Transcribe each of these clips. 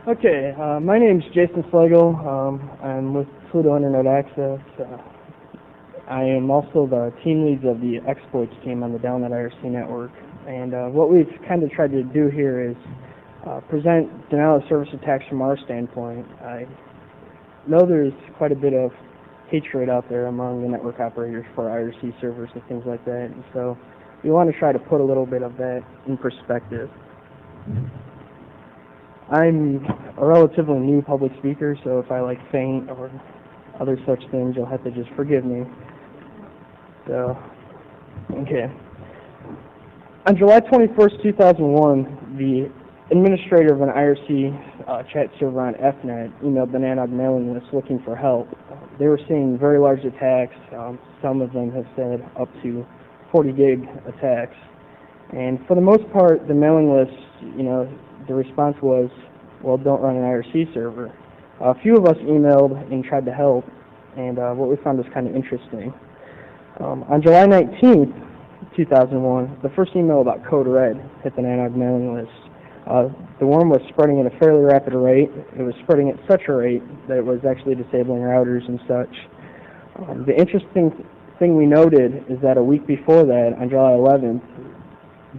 Okay, my name's Jason Flegel. I'm with Pluto Internet Access. I am also the team lead of the exploits team on the Delnet IRC network. And what we've kind of tried to do here is present denial of service attacks from our standpoint. I know there's quite a bit of hatred out there among the network operators for IRC servers and things like that. And so we want to try to put a little bit of that in perspective. I'm a relatively new public speaker, so if I faint or other such things, you'll have to just forgive me. So, okay. On July 21st, 2001, the administrator of an IRC chat server on FNet emailed the NANOG mailing list looking for help. They were seeing very large attacks. Some of them have said up to 40 gig attacks. And for the most part, the mailing list, the response was, well, don't run an IRC server. A few of us emailed and tried to help, and what we found was kind of interesting. On July 19th, 2001, the first email about Code Red hit the NANOG mailing list. The worm was spreading at a fairly rapid rate. It was spreading at such a rate that it was actually disabling routers and such. The interesting thing we noted is that a week before that, on July 11th,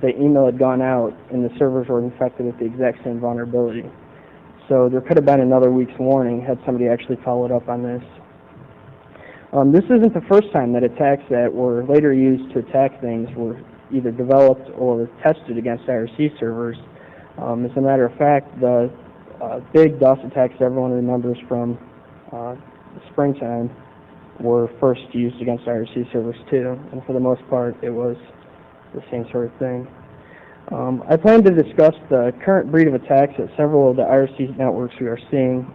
the email had gone out and the servers were infected with the exact same vulnerability. So there could have been another week's warning had somebody actually followed up on this. This isn't the first time that attacks that were later used to attack things were either developed or tested against IRC servers. As a matter of fact, the big DoS attacks everyone remembers from the springtime were first used against IRC servers too, and for the most part it was the same sort of thing. I plan to discuss the current breed of attacks that several of the IRC networks we are seeing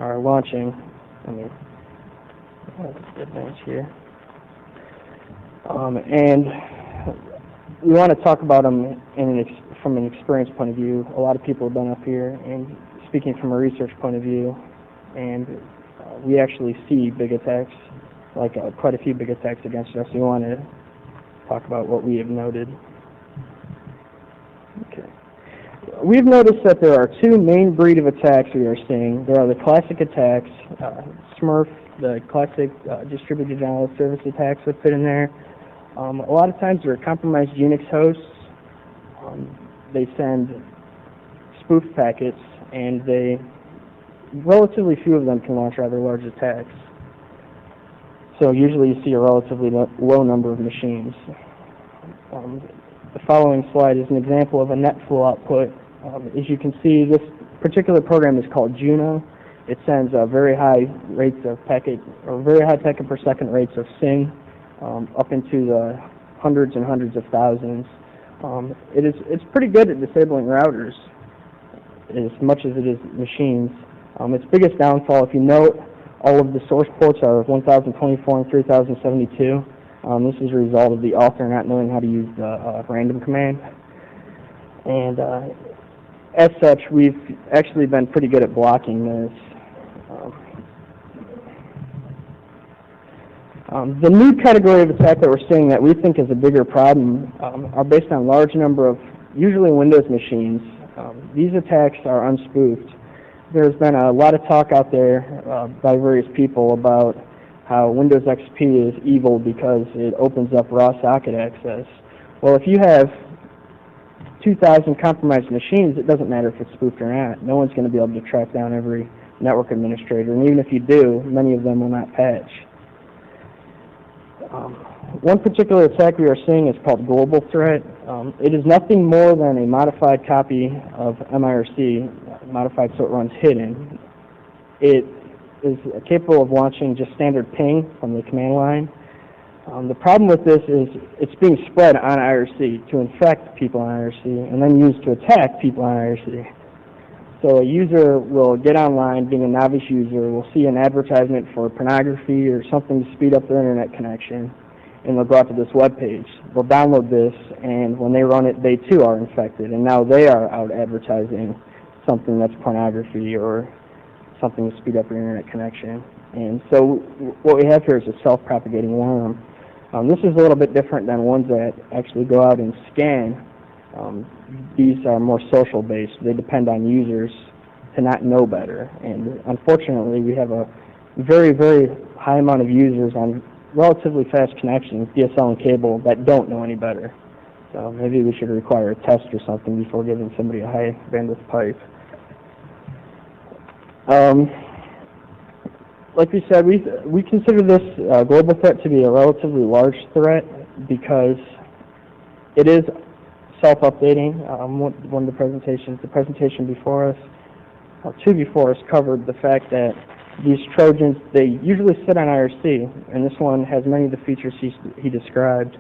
are launching. Let's advance here. And we want to talk about them from an experience point of view. A lot of people have been up here and speaking from a research point of view, and we actually see big attacks, quite a few big attacks against us. We want to talk about what we have noted. Okay. We've noticed that there are two main breed of attacks we are seeing. There are the classic attacks, SMRF, the classic distributed denial of service attacks that fit in there. A lot of times they're compromised Unix hosts. They send spoof packets, and relatively few of them can launch rather large attacks. So usually you see a relatively low number of machines. The following slide is an example of a net flow output. As you can see, this particular program is called Juno. It sends very high rates of packet, or very high packet per second rates of SYN, up into the hundreds and hundreds of thousands. It's pretty good at disabling routers, as much as it is machines. Its biggest downfall, if you note, all of the source ports are 1024 and 3072. This is a result of the author not knowing how to use the random command. And as such, we've actually been pretty good at blocking this. The new category of attack that we're seeing that we think is a bigger problem are based on a large number of usually Windows machines. These attacks are unspoofed. There's been a lot of talk out there by various people about how Windows XP is evil because it opens up raw socket access. Well, if you have 2,000 compromised machines, it doesn't matter if it's spoofed or not. No one's going to be able to track down every network administrator, and even if you do, many of them will not patch. One particular attack we are seeing is called Global Threat. It is nothing more than a modified copy of MIRC, modified so it runs hidden. It is capable of launching just standard ping from the command line. The problem with this is it's being spread on IRC to infect people on IRC and then used to attack people on IRC. So a user will get online, being a novice user, will see an advertisement for pornography or something to speed up their internet connection, and they'll go out to this web page. They'll download this, and when they run it, they too are infected, and now they are out advertising something that's pornography or something to speed up your internet connection. And so what we have here is a self-propagating worm. This is a little bit different than ones that actually go out and scan. These are more social-based. They depend on users to not know better. And unfortunately, we have a very, very high amount of users on relatively fast connections, DSL and cable, that don't know any better. So maybe we should require a test or something before giving somebody a high bandwidth pipe. Like we said, we consider this global threat to be a relatively large threat because it is self-updating. One of the presentations, the presentation before us, two before us, covered the fact that these Trojans, they usually sit on IRC, and this one has many of the features he described.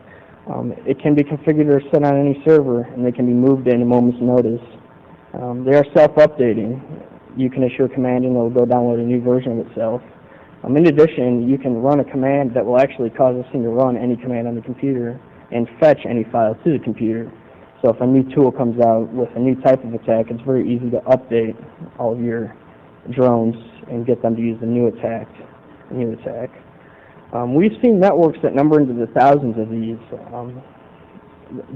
It can be configured to sit on any server, and they can be moved at a moment's notice. They are self-updating. You can issue a command, and it will go download a new version of itself. In addition, you can run a command that will actually cause this thing to run any command on the computer and fetch any file to the computer. So if a new tool comes out with a new type of attack, it's very easy to update all of your drones and get them to use the new attack. We've seen networks that number into the thousands of these.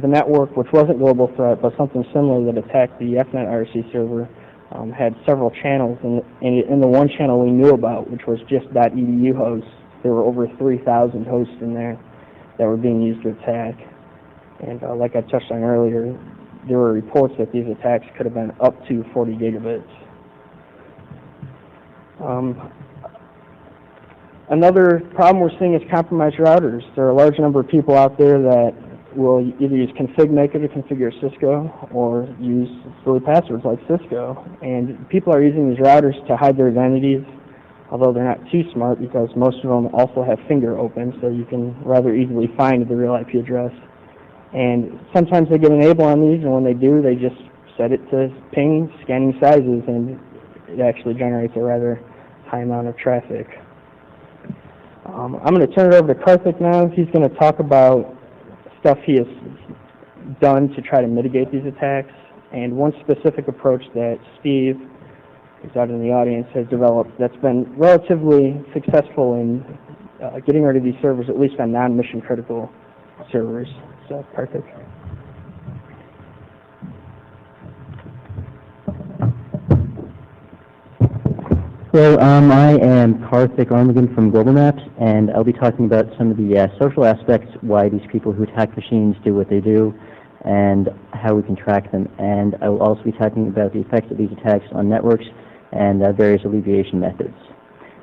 The network, which wasn't global threat, but something similar that attacked the FNet IRC server, had several channels, and in the one channel we knew about, which was just .edu hosts, there were over 3,000 hosts in there that were being used to attack. And like I touched on earlier, there were reports that these attacks could have been up to 40 gigabits. Another problem we're seeing is compromised routers. There are a large number of people out there that will either use config maker to configure Cisco or use silly passwords like Cisco. And people are using these routers to hide their identities, although they're not too smart because most of them also have finger open, so you can rather easily find the real IP address. And sometimes they get enabled on these, and when they do, they just set it to ping, scanning sizes, and it actually generates a rather high amount of traffic. I'm going to turn it over to Karthik now. He's going to talk about stuff he has done to try to mitigate these attacks, and one specific approach that Steve, who's out in the audience, has developed that's been relatively successful in getting rid of these servers, at least on non-mission critical servers. So, Karthik. Hello, I am Karthik Armagan from Global Maps, and I'll be talking about some of the social aspects, why these people who attack machines do what they do, and how we can track them. And I will also be talking about the effects of these attacks on networks and various alleviation methods.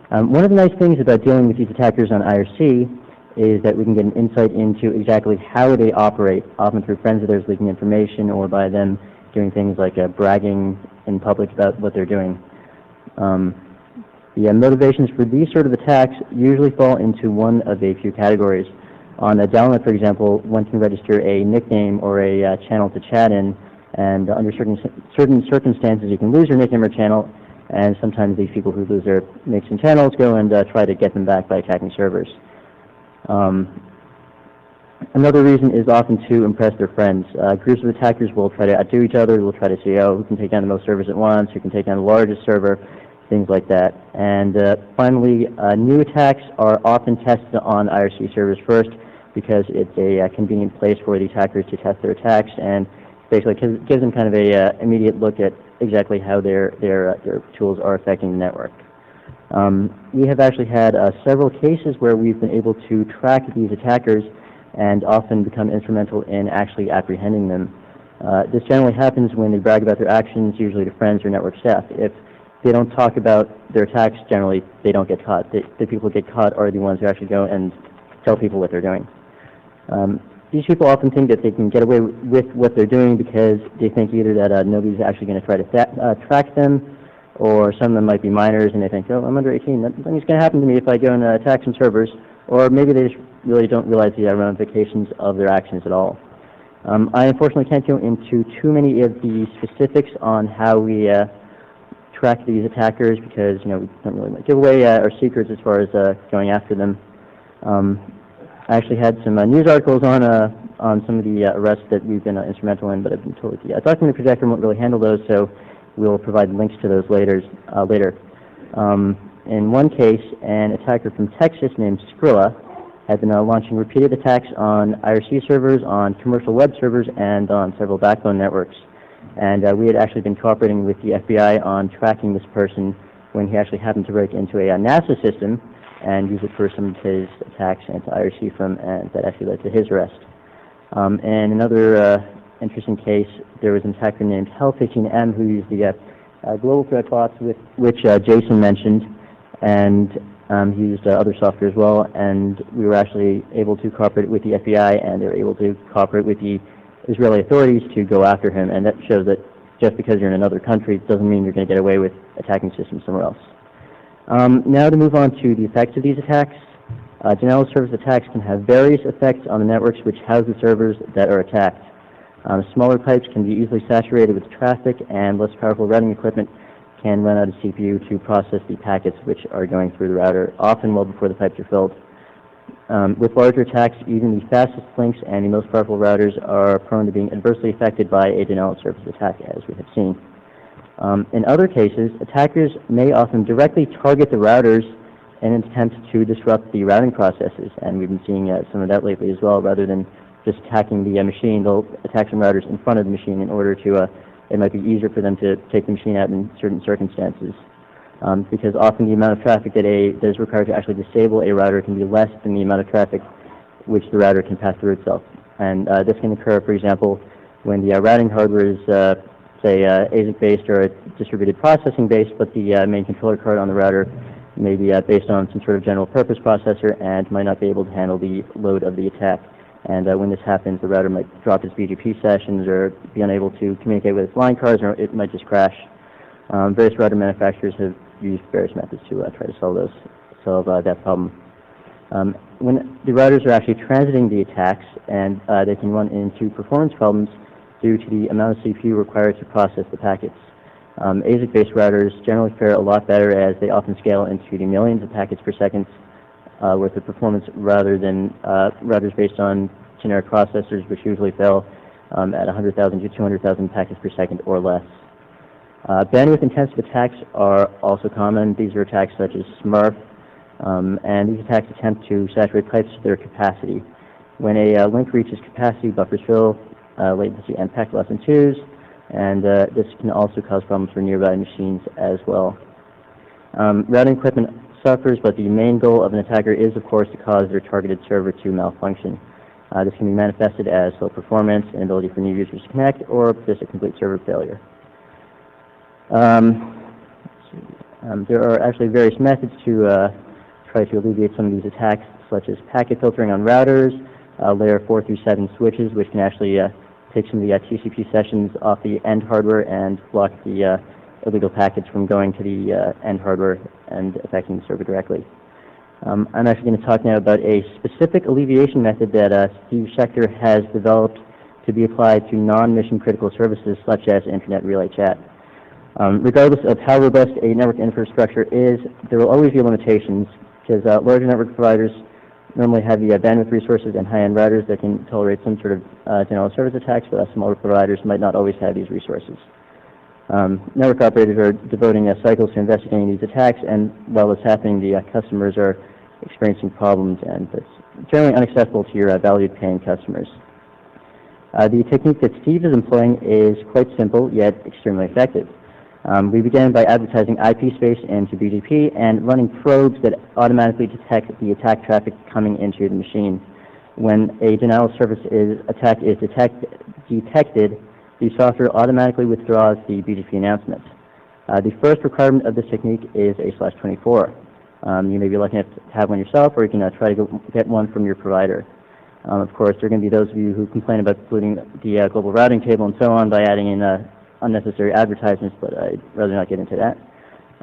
One of the nice things about dealing with these attackers on IRC is that we can get an insight into exactly how they operate, often through friends of theirs leaking information or by them doing things like bragging in public about what they're doing. The motivations for these sort of attacks usually fall into one of a few categories. On a download, for example, one can register a nickname or a channel to chat in, and under certain circumstances you can lose your nickname or channel, and sometimes these people who lose their nicks and channels go and try to get them back by attacking servers. Another reason is often to impress their friends. Groups of attackers will try to outdo each other, will try to see, who can take down the most servers at once, who can take down the largest server, things like that. And finally, new attacks are often tested on IRC servers first because it's a convenient place for the attackers to test their attacks, and basically gives them kind of a immediate look at exactly how their tools are affecting the network. We have actually had several cases where we've been able to track these attackers and often become instrumental in actually apprehending them. This generally happens when they brag about their actions, usually to friends or network staff. If they don't talk about their attacks, generally they don't get caught. The people who get caught are the ones who actually go and tell people what they're doing. These people often think that they can get away with what they're doing because they think either that nobody's actually going to try to track them, or some of them might be minors and they think, I'm under 18, nothing's going to happen to me if I go and attack some servers, or maybe they just really don't realize the ramifications of their actions at all. I unfortunately can't go into too many of the specifics on how we track these attackers because we don't really give away our secrets as far as going after them. I actually had some news articles on some of the arrests that we've been instrumental in, but I've been told the document projector won't really handle those, so we'll provide links to those later. In one case, an attacker from Texas named Skrilla had been launching repeated attacks on IRC servers, on commercial web servers, and on several backbone networks. And we had actually been cooperating with the FBI on tracking this person when he actually happened to break into a NASA system and use it for some of his attacks anti-IRC from, and that actually led to his arrest. And another interesting case, there was an attacker named Hell15M who used the global threat bots, which Jason mentioned, and he used other software as well, and we were actually able to cooperate with the FBI, and they were able to cooperate with the Israeli authorities to go after him, and that shows that just because you're in another country doesn't mean you're going to get away with attacking systems somewhere else. Now to move on to the effects of these attacks. Denial of service attacks can have various effects on the networks which house the servers that are attacked. Smaller pipes can be easily saturated with traffic, and less powerful routing equipment can run out of CPU to process the packets which are going through the router, often well before the pipes are filled. With larger attacks, even the fastest links and the most powerful routers are prone to being adversely affected by a denial of service attack, as we have seen. In other cases, attackers may often directly target the routers in an attempt to disrupt the routing processes, and we've been seeing some of that lately as well. Rather than just attacking the machine, they'll attack some routers in front of the machine in order to, it might be easier for them to take the machine out in certain circumstances. Because often the amount of traffic that is required to actually disable a router can be less than the amount of traffic which the router can pass through itself. And this can occur, for example, when the routing hardware is, say, ASIC-based or distributed processing-based, but the main controller card on the router may be based on some sort of general-purpose processor and might not be able to handle the load of the attack. And when this happens, the router might drop its BGP sessions or be unable to communicate with its line cards, or it might just crash. Various router manufacturers have used various methods to try to solve that problem. When the routers are actually transiting the attacks, and they can run into performance problems due to the amount of CPU required to process the packets. ASIC-based routers generally fare a lot better, as they often scale into the millions of packets per second worth of performance, rather than routers based on generic processors, which usually fail at 100,000 to 200,000 packets per second or less. Bandwidth-intensive attacks are also common. These are attacks such as SMRF, and these attacks attempt to saturate pipes to their capacity. When a link reaches capacity, buffers fill, latency and packet loss ensues, and this can also cause problems for nearby machines as well. Routing equipment suffers, but the main goal of an attacker is, of course, to cause their targeted server to malfunction. This can be manifested as slow performance, inability for new users to connect, or just a complete server failure. There are actually various methods to try to alleviate some of these attacks, such as packet filtering on routers, layer 4 through 7 switches, which can actually take some of the TCP sessions off the end hardware and block the illegal packets from going to the end hardware and affecting the server directly. I'm actually going to talk now about a specific alleviation method that Steve Schechter has developed to be applied to non-mission critical services such as Internet Relay Chat. Regardless of how robust a network infrastructure is, there will always be limitations, because larger network providers normally have the bandwidth resources and high-end routers that can tolerate some sort of denial of service attacks, but smaller providers might not always have these resources. Network operators are devoting cycles to investigating these attacks, and while it's happening, the customers are experiencing problems, and it's generally inaccessible to your valued paying customers. The technique that Steve is employing is quite simple, yet extremely effective. We began by advertising IP space into BGP and running probes that automatically detect the attack traffic coming into the machine. When a denial of service attack is detected, the software automatically withdraws the BGP announcement. The first requirement of this technique is a /24. You may be lucky enough to have one yourself, or you can try to get one from your provider. Of course, there are going to be those of you who complain about polluting the global routing table and so on by adding in unnecessary advertisements, but I'd rather not get into that.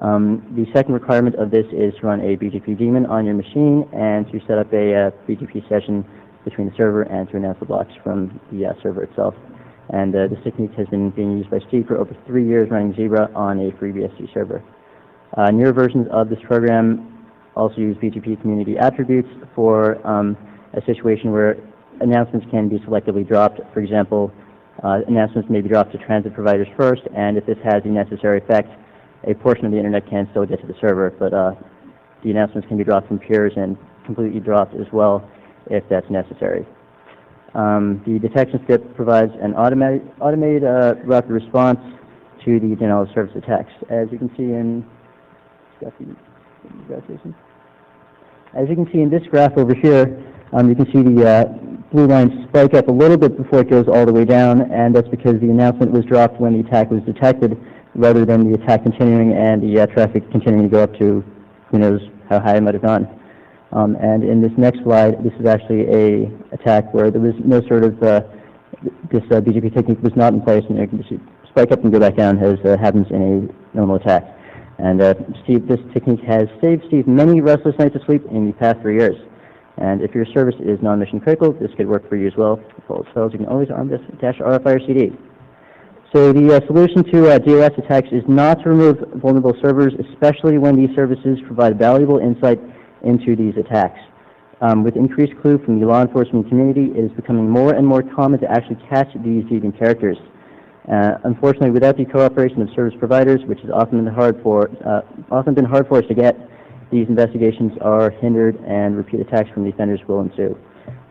The second requirement of this is to run a BGP daemon on your machine and to set up a BGP session between the server and to announce the blocks from the server itself. And this technique has been being used by Steve for over 3 years, running Zebra on a FreeBSD server. Newer versions of this program also use BGP community attributes for a situation where announcements can be selectively dropped. For example, announcements may be dropped to transit providers first, and if this has the necessary effect, a portion of the internet can still get to the server, but the announcements can be dropped from peers and completely dropped as well if that's necessary. The detection script provides an automated router response to the denial of service attacks. As you can see in this graph over here, you can see the blue line spike up a little bit before it goes all the way down, and that's because the announcement was dropped when the attack was detected, rather than the attack continuing and the traffic continuing to go up to who knows how high it might have gone. And in this next slide, this is actually a attack where there was no sort of this BGP technique was not in place, and you can just spike up and go back down as happens in a normal attack. And Steve, this technique has saved Steve many restless nights of sleep in the past 3 years. And if your service is non-mission critical, this could work for you as well. For you can always arm this -RFI or CD. So the solution to DoS attacks is not to remove vulnerable servers, especially when these services provide valuable insight into these attacks. With increased clue from the law enforcement community, it is becoming more and more common to actually catch these deviant characters. Unfortunately, without the cooperation of service providers, which has often been hard for us to get, these investigations are hindered and repeat attacks from the offenders will ensue.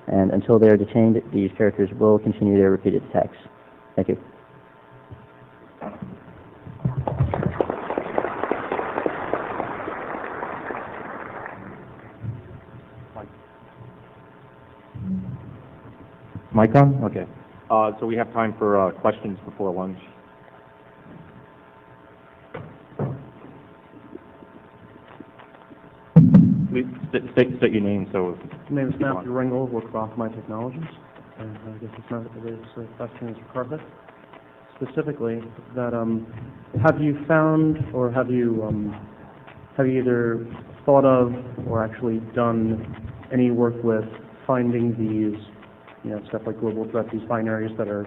And until they are detained, these characters will continue their repeated attacks. Thank you. Mic on? Okay. So we have time for questions before lunch. Please state your name. So My name is Matthew Ringel, work for Optimize Technologies, and I guess this question is for Carpet. Specifically, that have you found or have you either thought of or actually done any work with finding these, stuff like global threat, these binaries that are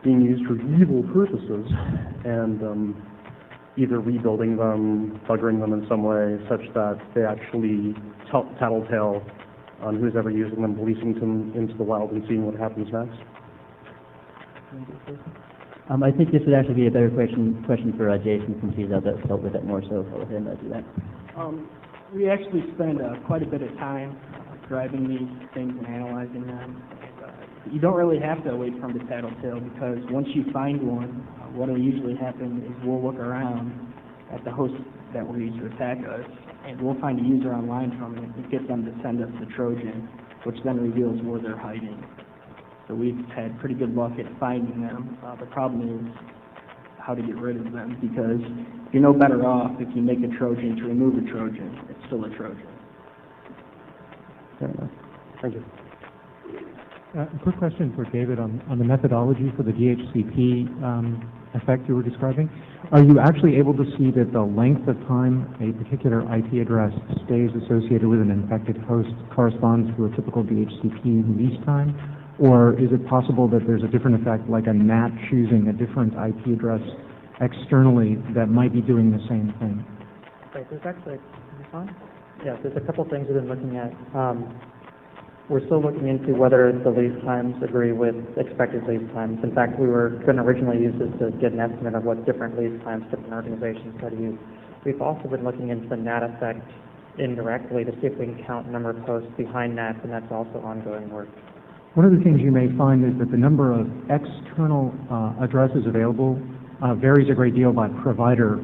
being used for evil purposes, and either rebuilding them, buggering them in some way, such that they actually tattletale on who's ever using them, releasing them into the wild and seeing what happens next? I think this would actually be a better question for Jason, since he's dealt with it more, so I'll let him do that. We actually spend quite a bit of time driving these things and analyzing them. You don't really have to wait for them to tattletale, because once you find one, what will usually happen is we'll look around at the hosts that were used to attack us, and we'll find a user online from it and get them to send us the Trojan, which then reveals where they're hiding. So we've had pretty good luck at finding them. The problem is how to get rid of them, because you're no better off if you make a Trojan to remove a Trojan. It's still a Trojan. Fair enough. Thank you. A quick question for David on the methodology for the DHCP effect you were describing. Are you actually able to see that the length of time a particular IP address stays associated with an infected host corresponds to a typical DHCP release time? Or is it possible that there's a different effect, like a NAT choosing a different IP address externally that might be doing the same thing? Right, there's actually, there's a couple things we've been looking at. We're still looking into whether the lease times agree with expected lease times. In fact, we were going to originally use this to get an estimate of what different lease times different organizations try to use. We've also been looking into the NAT effect indirectly to see if we can count number of posts behind NAT, and that's also ongoing work. One of the things you may find is that the number of external addresses available varies a great deal by provider.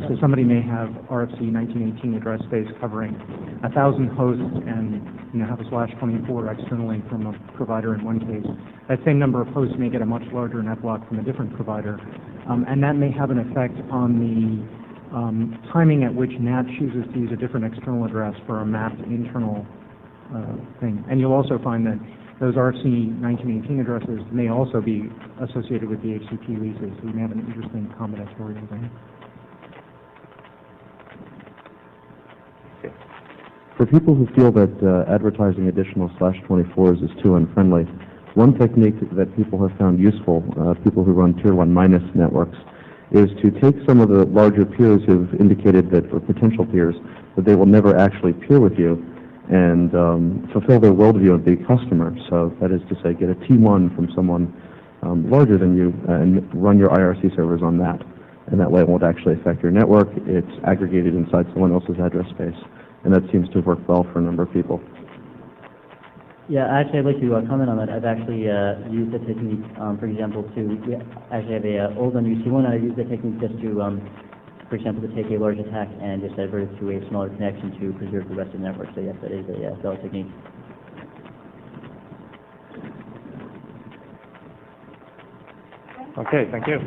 So somebody may have RFC 1918 address space covering 1,000 hosts and have a /24 externally from a provider in one case. That same number of hosts may get a much larger net block from a different provider, and that may have an effect on the timing at which NAT chooses to use a different external address for a mapped internal thing. And you'll also find that those RFC 1918 addresses may also be associated with the HCP leases, so you may have an interesting combinatorial thing. For people who feel that advertising additional /24s is too unfriendly, one technique that people have found useful, people who run Tier 1 minus networks, is to take some of the larger peers who've indicated that, or potential peers, that they will never actually peer with you, and fulfill their worldview and be a customer. So that is to say, get a T1 from someone larger than you and run your IRC servers on that. And that way it won't actually affect your network. It's aggregated inside someone else's address space. And that seems to have worked well for a number of people. Yeah, actually, I'd like to comment on that. I've actually used the technique, for example, we actually have a old on UC1, I used the technique just to, for example, to take a large attack and just divert it to a smaller connection to preserve the rest of the network. So yes, that is a valid technique. Okay, thank you.